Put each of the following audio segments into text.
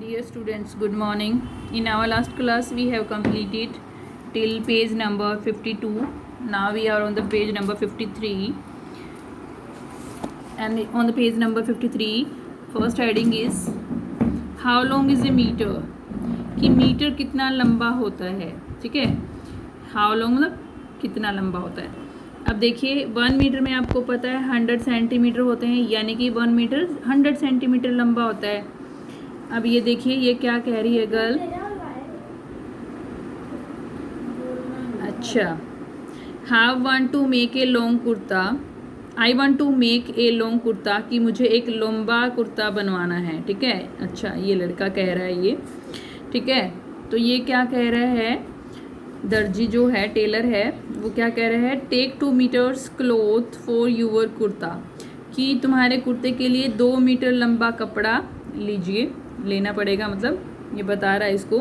Dear students, good morning. In our last class, we have completed till page number 52. Now we are on the page number 53. And on the page number 53, first heading is how long is a meter? कि metre कितना लंबा होता है. ठीक है, how long मतलब कितना लंबा होता है. अब देखिए 1 मीटर में आपको पता है 100 सेंटीमीटर होते हैं, यानी कि 1 मीटर 100 सेंटीमीटर लंबा होता है. अब ये देखिए ये क्या कह रही है गर्ल. अच्छा, how want to make a long kurta. I want to make a long kurta, कि मुझे एक लंबा कुर्ता बनवाना है. ठीक है, अच्छा ये लड़का कह रहा है ये. ठीक है, तो ये क्या कह रहा है, दर्जी जो है टेलर है वो क्या कह रहा है, take 2 meters cloth for your kurta, कि तुम्हारे कुर्ते के लिए 2 मीटर लंबा कपड़ा लीजिए, लेना पड़ेगा, मतलब ये बता रहा है इसको.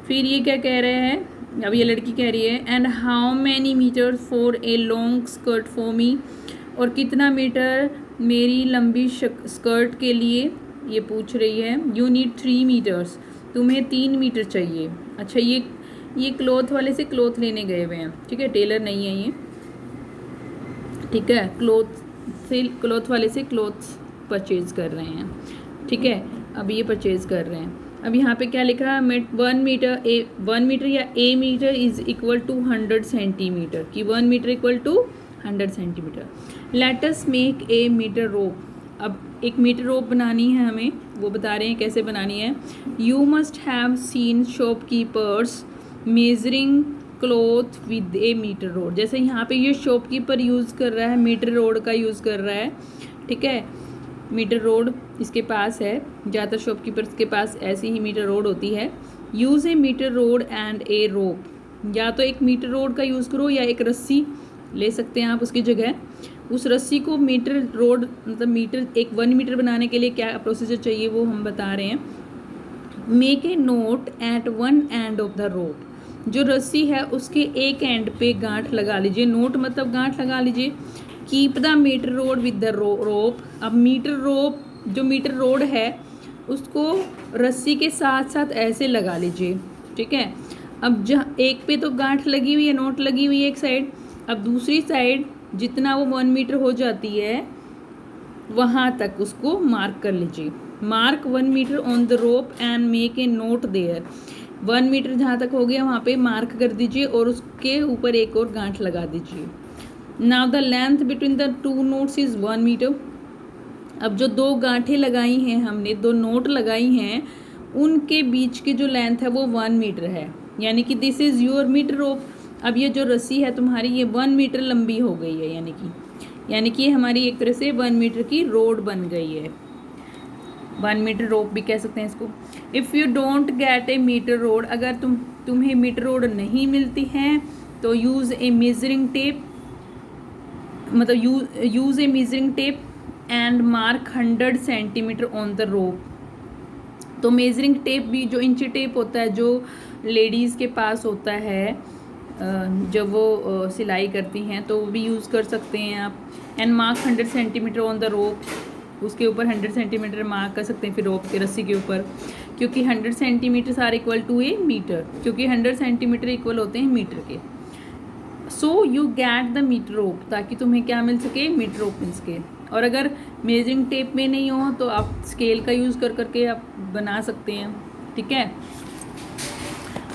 फिर ये क्या कह रहे हैं, अब ये लड़की कह रही है and how many meter for a long skirt for me, और कितना मीटर मेरी लंबी स्कर्ट के लिए ये पूछ रही है. यू नीड 3 मीटर्स, तुम्हें 3 मीटर चाहिए. अच्छा ये क्लॉथ वाले से क्लॉथ लेने गए हुए हैं. ठीक है, टेलर नहीं है ये. ठीक है, क्लॉथ वाले से क्लॉथ परचेज कर रहे हैं. ठीक है, अब ये परचेज कर रहे हैं. अब यहाँ पे क्या लिखा है, 1 मीटर या a metre is equal to 100 centimetre, कि 1 metre equal to 100 centimetre. Let us make a metre rope. अब एक मीटर रोप बनानी है हमें, वो बता रहे हैं कैसे बनानी है. You must have seen shopkeepers measuring cloth with a metre rod. जैसे यहाँ पे ये शॉपकीपर यूज़ कर रहा है, मीटर रोड का यूज़ कर रहा है. ठीक है, मीटर रोड इसके पास है, ज़्यादातर शॉपकीपर्स के पास ऐसी ही मीटर रोड होती है. Use a metre rod and a rope, या तो एक मीटर रोड का यूज़ करो या एक रस्सी ले सकते हैं आप उसकी जगह. उस रस्सी को मीटर रोड मतलब मीटर 1 मीटर बनाने के लिए क्या प्रोसीजर चाहिए वो हम बता रहे हैं. Make a knot at 1 end of the rope, जो रस्सी है उसके एक एंड पे गांठ लगा लीजिए. नोट मतलब गांठ लगा लीजिए. Keep the meter rod with the rope. अब जो मीटर रोड है उसको रस्सी के साथ साथ ऐसे लगा लीजिए. ठीक है, अब जहाँ एक पे तो गांठ लगी हुई है, नोट लगी हुई है एक साइड, अब दूसरी साइड जितना वो 1 मीटर हो जाती है वहाँ तक उसको मार्क कर लीजिए. Mark 1 meter on the rope and make a knot there. 1 meter जहाँ तक हो गया वहाँ पे मार्क कर दीजिए और उसके ऊपर एक और गांठ लगा दीजिए. Now the length between the 2 knots is 1 metre. अब जो 2 गांठें लगाई हैं हमने, 2 नोट लगाई हैं, उनके बीच की जो लेंथ है वो 1 मीटर है, यानी कि this is your metre rope. अब ये जो रस्सी है तुम्हारी ये 1 मीटर लंबी हो गई है, यानी कि हमारी एक तरह से 1 मीटर की रोड बन गई है. 1 मीटर रोप भी कह सकते हैं इसको. If you don't get a metre rod, अगर तुम्हें मीटर रोड नहीं मिलती है तो यूज़ ए मेजरिंग टेप, मतलब use a measuring tape and mark 100 centimeter on the rope. तो मेजरिंग टेप भी जो इंची टेप होता है जो लेडीज़ के पास होता है जब वो सिलाई करती हैं, तो वो भी यूज़ कर सकते हैं आप. And mark 100 centimeter on the रोप, उसके ऊपर 100 सेंटीमीटर मार्क कर सकते हैं फिर रोप के रस्सी के ऊपर, क्योंकि 100 centimetre are equal to a metre, क्योंकि 100 सेंटीमीटर इक्वल होते हैं मीटर के. So you get the metre rope, ताकि तुम्हें क्या मिल सके, मीटर रोप मिल सके. और अगर मेजरिंग टेप में नहीं हो तो आप स्केल का यूज़ करके आप बना सकते हैं. ठीक है,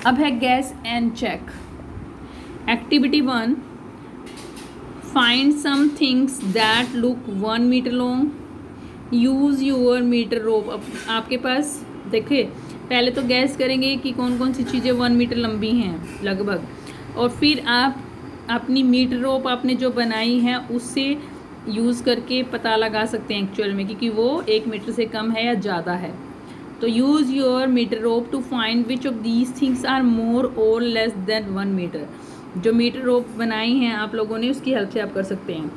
अब है guess and check. Activity 1, find some things that look 1 metre long, use your metre rope. अब आपके पास देखिए पहले तो गैस करेंगे कि कौन कौन सी चीज़ें 1 मीटर लंबी हैं लगभग, और फिर आप अपनी मीटर रोप आपने जो बनाई है उससे यूज़ करके पता लगा सकते हैं एक्चुअल में कि वो 1 मीटर से कम है या ज़्यादा है. तो use your metre rope to find which of these things are more or less than 1 meter. जो मीटर रोप बनाई हैं आप लोगों ने उसकी हेल्प से आप कर सकते हैं.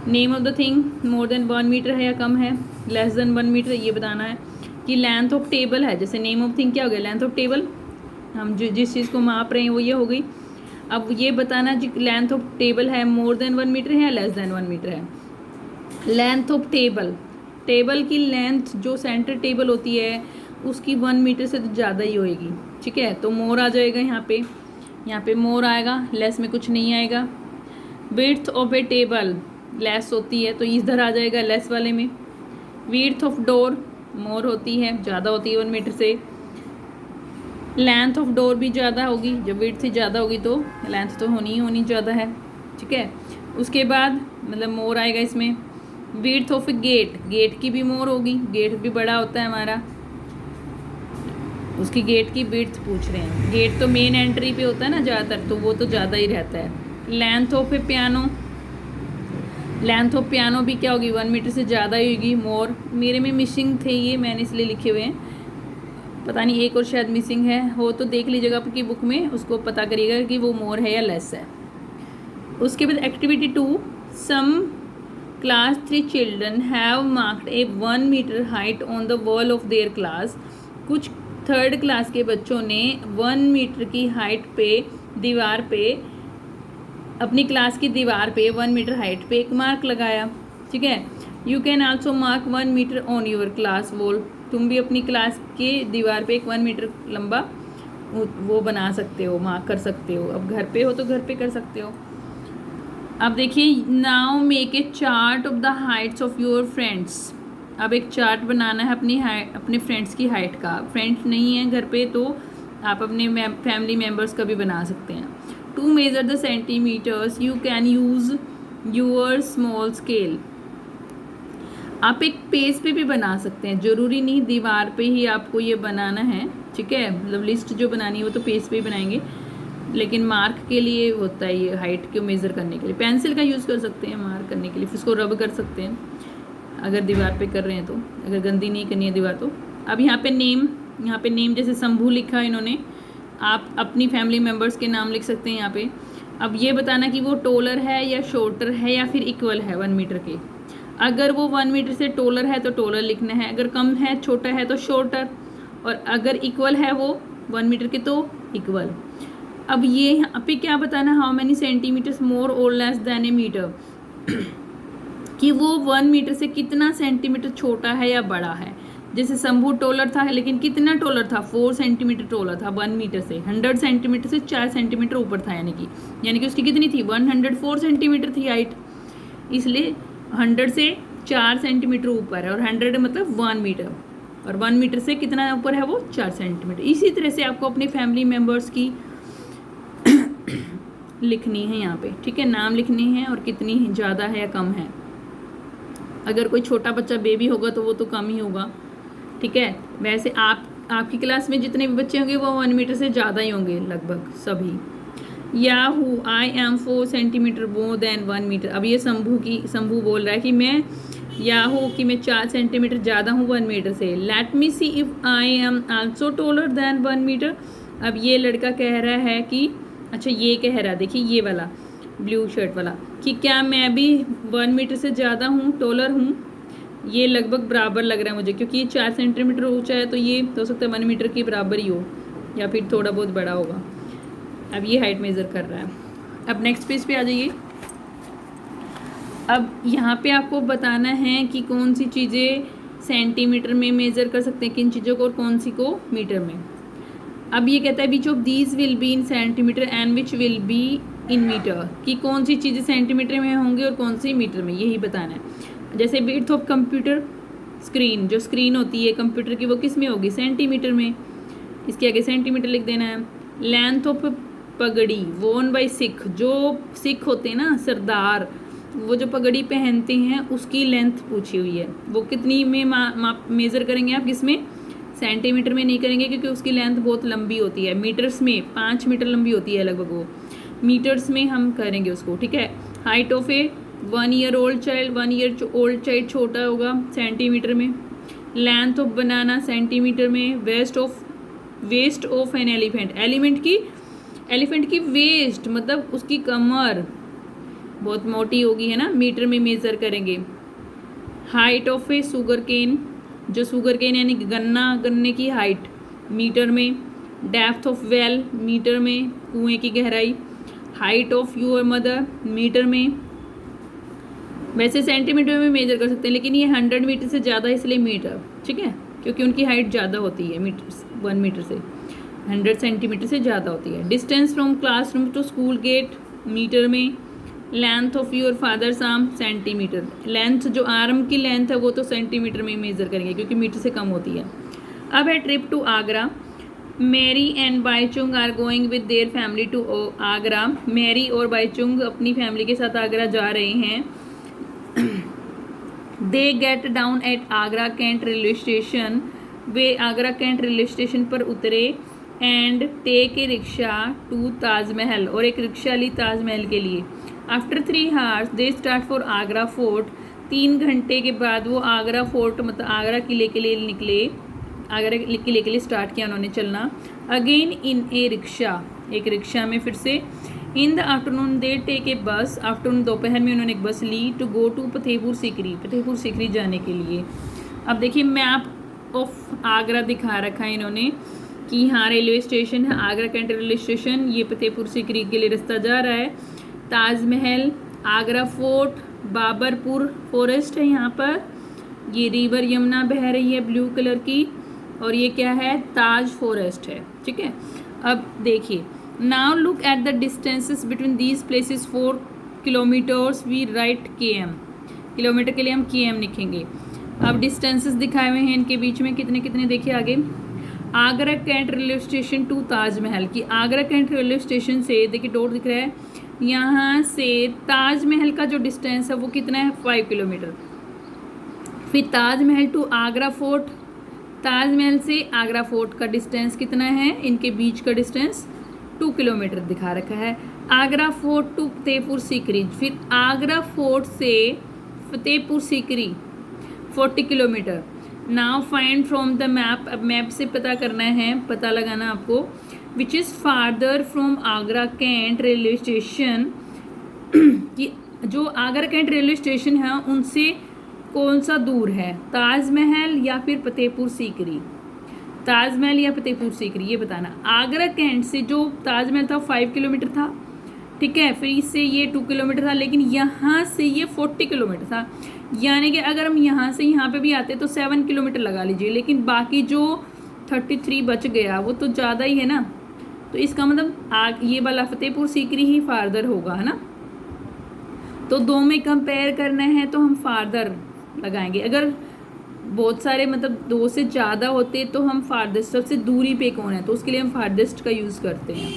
Name of the thing, more than 1 meter है या कम है, लेस देन 1 मीटर ये बताना है. कि लेंथ ऑफ टेबल है, जैसे नेम ऑफ थिंग क्या हो गया, लेंथ ऑफ टेबल, हम जिस चीज़ को माप रहे हैं वो ये हो गई. अब ये बताना जी लेंथ ऑफ टेबल है मोर देन 1 मीटर है या लेस देन 1 मीटर है. लेंथ ऑफ टेबल की लेंथ जो सेंटर टेबल होती है उसकी 1 मीटर से तो ज़्यादा ही होएगी, ठीक है। तो मोर आ जाएगा यहाँ पे मोर आएगा, लेस में कुछ नहीं आएगा। Width of A table less होती है तो इधर आ जाएगा लेस वाले में। विड्थ ऑफ डोर मोर होती है, ज़्यादा होती है 1 मीटर से। लेंथ ऑफ डोर भी ज़्यादा होगी, जब विड्थ से ज़्यादा होगी तो लेंथ तो होनी ज़्यादा है, ठीक है। उसके बाद मतलब मोर आएगा इसमें। विड्थ ऑफ ए गेट की भी मोर होगी, गेट भी बड़ा होता है हमारा, उसकी गेट की विड्थ पूछ रहे हैं। गेट तो मेन एंट्री पे होता है ना ज़्यादातर, तो वो तो ज़्यादा ही रहता है। Length of A piano, length of piano भी क्या होगी 1 मीटर से ज़्यादा ही होगी, मोर। मेरे में मिसिंग थे ये, मैंने इसलिए लिखे हुए हैं, पता नहीं एक और शायद मिसिंग है, हो तो देख लीजिएगा आपकी बुक में, उसको पता करिएगा कि वो मोर है या लेस है। उसके बाद activity 2, some class 3 children have marked a 1 meter height on the wall of their class. कुछ 3rd क्लास के बच्चों ने 1 मीटर की हाइट पे दीवार पे, अपनी क्लास की दीवार पे 1 मीटर हाइट पे एक मार्क लगाया, ठीक है। You can also mark 1 meter on your class wall. तुम भी अपनी क्लास के दीवार पे एक 1 मीटर लंबा वो बना सकते हो, मार्क कर सकते हो। अब घर पे हो तो घर पे कर सकते हो। अब देखिए, now make a chart of the Heights of your friends. अब एक चार्ट बनाना है अपने फ्रेंड्स की हाइट का। फ्रेंड्स नहीं है घर पे तो आप अपने फैमिली मेम्बर्स का भी बना सकते हैं। To measure the centimeters you can use your small scale. आप एक पेज पे भी बना सकते हैं, ज़रूरी नहीं दीवार पे ही आपको ये बनाना है, ठीक है। मतलब लिस्ट जो बनानी है वो तो पेज पे ही बनाएंगे, लेकिन मार्क के लिए होता है ये, हाइट को मेज़र करने के लिए। पेंसिल का यूज़ कर सकते हैं मार्क करने के लिए, फिर उसको रब कर सकते हैं अगर दीवार पे कर रहे हैं तो, अगर गंदी नहीं करनी है दीवार तो। अब यहाँ पे नेम जैसे शंभू लिखा है इन्होंने, आप अपनी फैमिली मेम्बर्स के नाम लिख सकते हैं यहाँ पे। अब ये बताना कि वो टोलर है या शॉर्टर है या फिर इक्वल है 1 मीटर के। अगर वो 1 मीटर से टोलर है तो टोलर लिखना है, अगर कम है छोटा है तो शॉर्टर, और अगर इक्वल है वो 1 मीटर के तो इक्वल। अब ये यहाँ पे क्या बताना, how many centimetres more or less then A metre, कि वो 1 मीटर से कितना सेंटीमीटर छोटा है या बड़ा है। जैसे शंभू टोलर था, लेकिन कितना टोलर था, 4 सेंटीमीटर टोलर था 1 मीटर से। 100 सेंटीमीटर से 4 सेंटीमीटर ऊपर था, यानी कि उसकी कितनी थी 104 सेंटीमीटर थी हाइट, इसलिए 100 से 4 सेंटीमीटर ऊपर है, और 100 मतलब 1 मीटर, और 1 मीटर से कितना ऊपर है वो 4 सेंटीमीटर। इसी तरह से आपको अपने फैमिली मेम्बर्स की लिखनी है यहाँ पे, ठीक है, नाम लिखने हैं और कितनी ज़्यादा है या कम है। अगर कोई छोटा बच्चा बेबी होगा तो वो तो कम ही होगा, ठीक है। वैसे आपकी क्लास में जितने भी बच्चे होंगे वो 1 मीटर से ज़्यादा ही होंगे लगभग सभी। Yahoo I am 4 centimeter more than 1 metre. अब ये शंभू बोल रहा है कि मैं याहू कि मैं 4 सेंटीमीटर ज़्यादा हूँ 1 मीटर से। Let me see if I am also taller then 1 metre. अब ये लड़का कह रहा है कि, अच्छा ये कह रहा है, देखिए ये वाला ब्लू शर्ट वाला, कि क्या मैं भी 1 मीटर से ज़्यादा हूँ, टोलर हूँ। ये लगभग बराबर लग रहा है मुझे, क्योंकि ये 4 सेंटीमीटर ऊंचा है तो ये हो सकता है 1 मीटर के बराबर ही हो, या फिर थोड़ा बहुत बड़ा होगा। अब ये हाइट मेज़र कर रहा है। अब नेक्स्ट पेज पे आ जाइए। अब यहाँ पे आपको बताना है कि कौन सी चीज़ें सेंटीमीटर में मेज़र कर सकते हैं, किन चीज़ों को, और कौन सी को मीटर में। अब ये कहता है which of these will be in centimeter and which will be in meter, कि कौन सी चीज़ें सेंटीमीटर में होंगी और कौन सी मीटर में, यही बताना है। जैसे विड्थ ऑफ कंप्यूटर स्क्रीन, जो स्क्रीन होती है कंप्यूटर की वो किस में होगी, सेंटीमीटर में, इसके आगे सेंटीमीटर लिख देना है। लेंथ ऑफ पगड़ी वोन बाई सिख, जो सिख होते हैं ना सरदार, वो जो पगड़ी पहनते हैं उसकी लेंथ पूछी हुई है, वो कितनी में मेज़र करेंगे आप, किसमें, सेंटीमीटर में नहीं करेंगे क्योंकि उसकी लेंथ बहुत लंबी होती है। मीटर्स में 5 मीटर लंबी होती है लगभग, वो मीटर्स में हम करेंगे उसको, ठीक है। Height of A 1 year old child, 1 year old child छोटा होगा सेंटीमीटर में। लेंथ ऑफ बनाना सेंटीमीटर में। वेस्ट ऑफ एन एलिफेंट की वेस्ट मतलब उसकी कमर बहुत मोटी होगी, है ना, मीटर में मेज़र करेंगे। Height of a sugar cane, जो शुगर केन यानी गन्ने की हाइट, मीटर में। डेप्थ ऑफ वेल, मीटर में, कुएं की गहराई। Height of your mother, meter में। वैसे सेंटीमीटर में मेजर कर सकते हैं, लेकिन ये 100 मीटर से ज़्यादा इसलिए मीटर, ठीक है, क्योंकि उनकी हाइट ज़्यादा होती है मीटर 1 मीटर से 100 सेंटीमीटर से ज़्यादा होती है। Distance from classroom to school gate metre में, length of your father's arm centimetre, length जो आर्म की लेंथ है वो तो सेंटीमीटर में मेज़र करेंगे क्योंकि मीटर से कम होती है। अब है trip to Agra. Mary and Bhaichung are going with their family to Agra. Mary और बाईचुंग अपनी फैमिली के साथ आगरा जा रहे हैं। They get down at Agra cantt railway station. वे आगरा कैंट रेलवे स्टेशन पर उतरे। And take a rickshaw to Taj Mahal, और एक रिक्शा ली ताजमहल के लिए। After 3 hours they start for Agra fort. 3 घंटे के बाद वो आगरा फोर्ट मतलब आगरा किले के लिए निकले। आगरा किले के लिए स्टार्ट किया उन्होंने चलना। अगेन इन ए रिक्शा, एक रिक्शा में फिर से। In the afternoon they take a bus. Afternoon दोपहर में उन्होंने एक बस ली to go to Fatehpur Sikri, Fatehpur Sikri जाने के लिए। अब देखिए मैप ऑफ आगरा दिखा रखा है इन्होंने कि यहाँ रेलवे स्टेशन है आगरा कैंट रेलवे स्टेशन, ये फतेहपुर सीकरी के लिए रास्ता जा रहा है। ताजमहल, आगरा फोर्ट, बाबरपुर फॉरेस्ट है यहाँ पर, ये रिवर यमुना बह रही है ब्लू कलर की, और ये क्या है ताज फॉरेस्ट है। ठीक है, अब देखिए now look at the distances between these places 4 kilometers we write km, kilometer के लिए हम km लिखेंगे। अब डिस्टेंसेस दिखाए हुए हैं इनके बीच में कितने कितने, देखिए आगे। Agra cantt railway station to Taj Mahal की, आगरा कैंट रेलवे स्टेशन से देखिए डॉट दिख रहा है, यहाँ से ताजमहल का जो डिस्टेंस है वो कितना है 5 किलोमीटर। फिर ताजमहल टू आगरा फोर्ट, ताजमहल से आगरा फोर्ट का डिस्टेंस कितना है, इनके बीच का डिस्टेंस 2 किलोमीटर दिखा रखा है। आगरा फोर्ट टू फतेहपुर सीकरी, फिर आगरा फोर्ट से Fatehpur Sikri 40 kilometer. Now find from the map, अब मैप से पता करना है, पता लगाना आपको, which is farther from Agra cantt railway station, कि जो आगरा कैंट रेलवे स्टेशन है उनसे कौन सा दूर है, ताजमहल या फिर फतेहपुर सीकरी, ताजमहल या फतेहपुर सीकरी, ये बताना। आगरा कैंट से जो ताजमहल था 5 किलोमीटर था, ठीक है, फिर इससे ये 2 किलोमीटर था, लेकिन यहाँ से ये 40 किलोमीटर था, यानी कि अगर हम यहाँ से यहाँ पे भी आते तो 7 किलोमीटर लगा लीजिए, लेकिन बाकी जो 33 बच गया वो तो ज़्यादा ही है ना, तो इसका मतलब ये वाला फतेहपुर सीकरी ही फार्दर होगा, है ना। तो दो में कंपेयर करना है तो हम फार्दर लगाएंगे। अगर बहुत सारे मतलब 2 से ज़्यादा होते तो हम फार्देस्ट, सबसे दूरी पे कौन है तो उसके लिए हम फार्देस्ट का यूज़ करते हैं।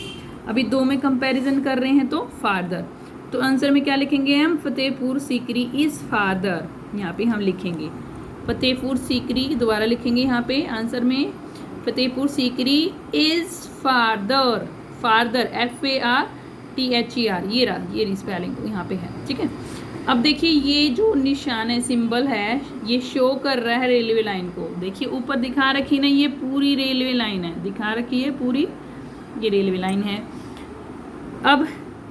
अभी 2 में कंपैरिजन कर रहे हैं तो फार्दर, तो आंसर में क्या लिखेंगे हम, फतेहपुर सीकरी इज़ फार्दर, यहाँ पे हम लिखेंगे फतेहपुर सीकरी, दोबारा लिखेंगे यहाँ पे आंसर में, Fatehpur Sikri is farther, farther FARTHER, ये रहा, ये स्पेलिंग यहाँ पे है, ठीक है। अब देखिए ये जो निशान है, सिंबल है, ये शो कर रहा है रेलवे लाइन को, देखिए ऊपर दिखा रखी ना, ये पूरी रेलवे लाइन है, दिखा रखी है पूरी, ये रेलवे लाइन है। अब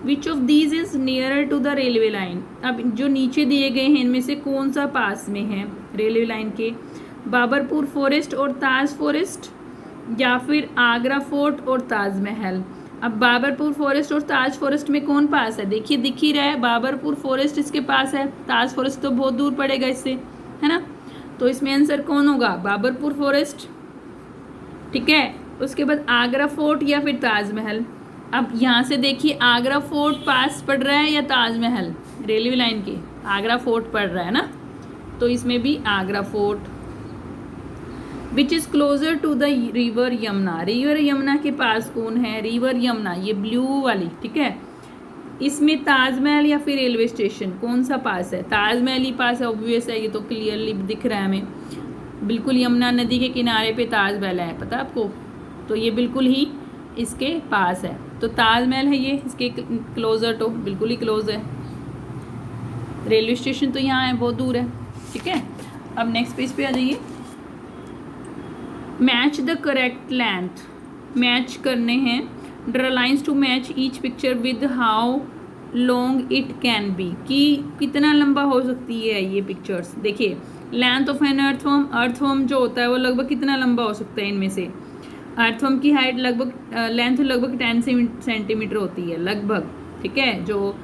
which of these is nearer to the railway line, अब जो नीचे दिए गए हैं इनमें से कौन सा पास में है रेलवे लाइन के, बाबरपुर फॉरेस्ट और ताज फॉरेस्ट, या फिर आगरा फोर्ट और ताजमहल। अब बाबरपुर फॉरेस्ट और ताज फॉरेस्ट में कौन पास है, देखिए दिख ही रहा है, बाबरपुर फॉरेस्ट इसके पास है, ताज फॉरेस्ट तो बहुत दूर पड़ेगा इससे, है ना, तो इसमें आंसर कौन होगा, बाबरपुर फॉरेस्ट, ठीक है। उसके बाद आगरा फोर्ट या फिर ताजमहल। अब यहाँ से देखिए आगरा फोर्ट पास पड़ रहा है या ताजमहल, रेलवे लाइन के आगरा फोर्ट पड़ रहा है ना, तो इसमें भी Agra fort. Which is closer to the river Yamuna, river Yamuna के पास कौन है, रिवर यमुना, ये ब्लू वाली, ठीक है। इसमें ताजमहल या फिर रेलवे स्टेशन कौन सा पास है, ताजमहल ही पास है, ऑब्वियस है, ये तो क्लियरली दिख रहा है हमें, बिल्कुल यमुना नदी के किनारे पे ताजमहल है, पता आपको, तो ये बिल्कुल ही इसके पास है, तो ताजमहल है ये इसके क्लोजर, तो बिल्कुल ही क्लोज है। रेलवे स्टेशन तो यहाँ है, बहुत दूर है, ठीक है। अब नेक्स्ट पेज पे आ जाइए। Match the correct length, match करने हैं, draw lines to match each picture with how long it can be, कि कितना लंबा हो सकती है ये पिक्चर्स। देखिए length of an earthworm, earthworm जो होता है वो लगभग कितना लंबा हो सकता है, इनमें से अर्थवर्म की हाइट लगभग लेंथ लगभग 10 सेंटीमीटर होती है लगभग, ठीक है। जो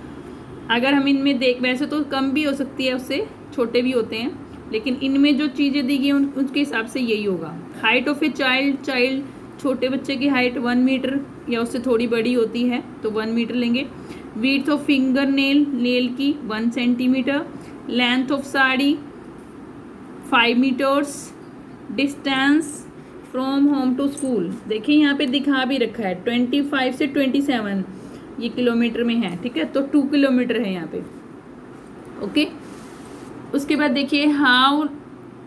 अगर हम इनमें देख, वैसे तो कम भी हो सकती है, उससे छोटे भी होते हैं, लेकिन इनमें जो चीज़ें दी गई उनके हिसाब से यही होगा। हाइट ऑफ ए चाइल्ड छोटे बच्चे की हाइट 1 मीटर या उससे थोड़ी बड़ी होती है तो 1 मीटर लेंगे। विड्थ ऑफ फिंगर नेल की 1 centimeter. Length of sari 5 meters. Distance from home to school, देखिए यहाँ पे दिखा भी रखा है 25 से 27 ये किलोमीटर में है, ठीक है, तो 2 किलोमीटर है यहाँ पे। ओके, उसके बाद देखिए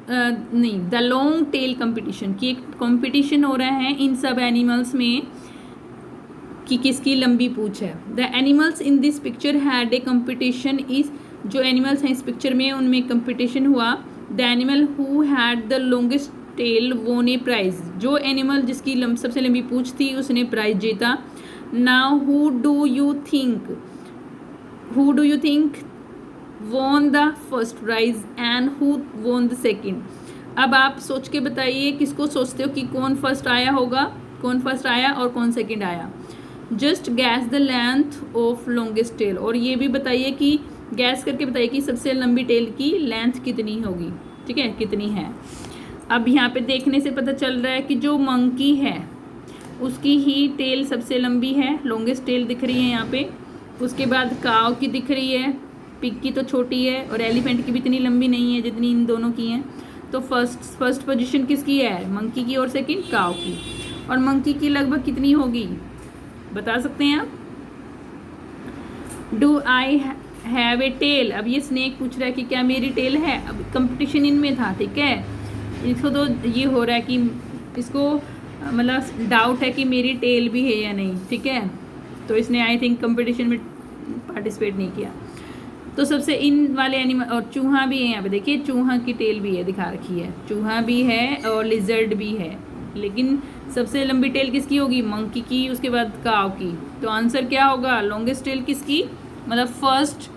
द लॉन्ग टेल कंपटीशन की एक कंपटीशन हो रहा है इन सब एनिमल्स में कि किसकी लंबी पूंछ है। The animals in this picture had a competition is, जो एनिमल्स हैं इस पिक्चर में उनमें कंपटीशन हुआ। The animal who had the longest tail won a prize, जो एनिमल जिसकी सबसे लंबी पूंछ थी उसने प्राइज जीता। Now who do you think won the first prize and who won the second. अब आप सोच के बताइए किसको सोचते हो कि कौन फर्स्ट आया होगा, कौन फर्स्ट आया और कौन सेकेंड आया। Just guess the length of longest tail, और ये भी बताइए कि गैस करके बताइए कि सबसे लंबी टेल की लेंथ कितनी होगी, ठीक है, कितनी है। अब यहाँ पे देखने से पता चल रहा है कि जो मंकी है उसकी ही टेल सबसे लंबी है, लॉन्गेस्ट टेल दिख रही है यहाँ पे। उसके बाद काव की दिख रही है, पिग की तो छोटी है, और एलिफेंट की भी इतनी लंबी नहीं है जितनी इन दोनों की हैं। तो फर्स्ट पोजीशन किसकी है, मंकी की, और सेकंड काव की। और मंकी की लगभग कितनी होगी बता सकते हैं आप। Do I have a tail, अब ये स्नेक पूछ रहा है कि क्या मेरी टेल है। अब कंपटीशन इनमें था, ठीक है, इसको तो ये हो रहा है कि इसको मतलब डाउट है कि मेरी टेल भी है या नहीं, ठीक है, तो इसने आई थिंक कंपटीशन में पार्टिसिपेट नहीं किया। तो सबसे इन वाले एनिमल, और चूहा भी है यहाँ पे, देखिए चूहा की टेल भी है दिखा रखी है, चूहा भी है और लिजर्ड भी है, लेकिन सबसे लंबी टेल किसकी होगी, मंकी की, उसके बाद काव की। तो आंसर क्या होगा, लॉन्गेस्ट टेल किसकी, मतलब फर्स्ट,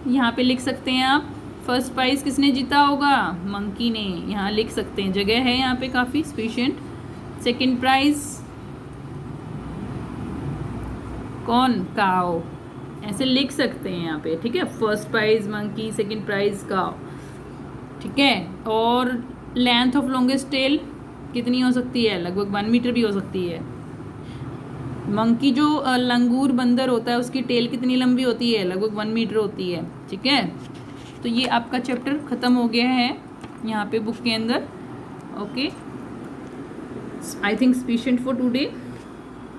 यहाँ पे लिख सकते हैं आप, फर्स्ट प्राइज किसने जीता होगा, मंकी ने, यहाँ लिख सकते हैं, जगह है यहाँ पे काफ़ी स्पेशेंट। सेकेंड प्राइज कौन, काव, ऐसे लिख सकते हैं यहाँ पे, ठीक है, first prize monkey, second prize cow, ठीक है। और लेंथ ऑफ लॉन्गेस्ट टेल कितनी हो सकती है, लगभग 1 मीटर भी हो सकती है। मंकी जो लंगूर बंदर होता है उसकी टेल कितनी लंबी होती है, लगभग 1 मीटर होती है, ठीक है। तो ये आपका चैप्टर ख़त्म हो गया है यहाँ पे बुक के अंदर। Okay, I think sufficient for today.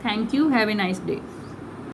Thank you, have a nice day.